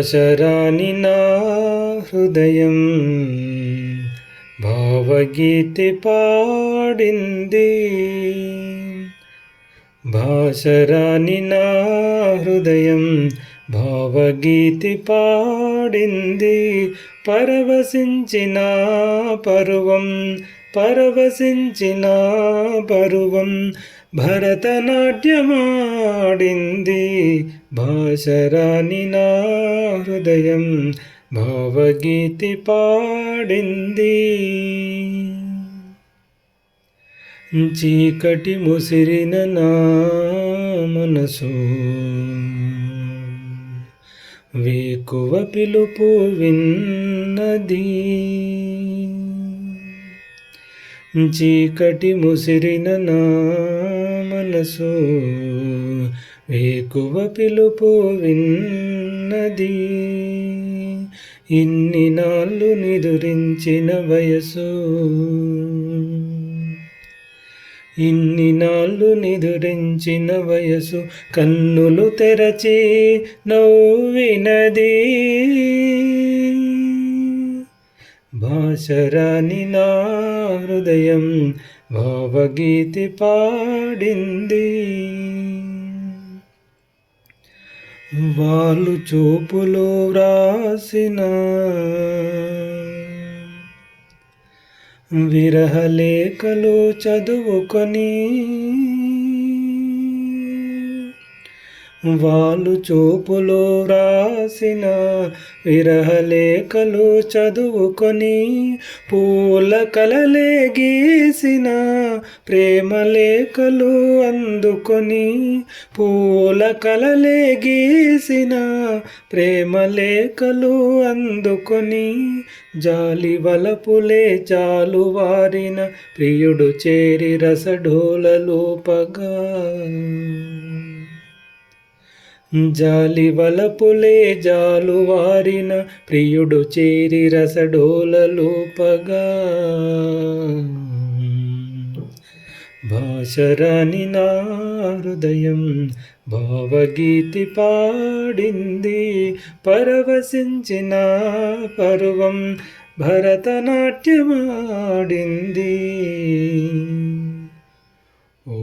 భాషరాని నా హృదయం భావగీతి పాడింది. భాషరాని నా హృదయం భావగీతి పాడింది. పరవశించిన పరువం భరతనాట్యమాడింది. భాషరాని నా హృదయం భావగీతి పాడింది. చీకటి ముసిరిన నా మనసు వేకువ పిలుపు విన్నది. చీకటి ముసిరిన నా మనసు వేకువ పిలుపు విన్నది. ఇన్ని నాళ్ళు నిదురించిన వయసు, ఇన్ని నాళ్ళు నిదురించిన వయసు కన్నులు తెరచి నవ్వినది. భాషరాని నా హృదయం భావగీతి పాడింది. వాళ్ళు చూపులో వ్రాసిన విరహలేఖలు చదువుకొని, వాళ్ళు చూపులో వ్రాసిన విరహలేఖలు చదువుకొని, పూల కలలే గీసిన ప్రేమలేఖలు అందుకొని, పూల కలలే గీసిన ప్రేమలేఖలు అందుకొని, జాలి వలపులే జాలువారిన ప్రియుడు చేరి రసడోలలోపగా, జాలి వలపులే జాలువారిన ప్రియుడు చేరి రసడోలలోపగా. భాషరాని నా హృదయం భావగీతి పాడింది. పరవశించిన పరువం భరతనాట్యమాడింది. ఓ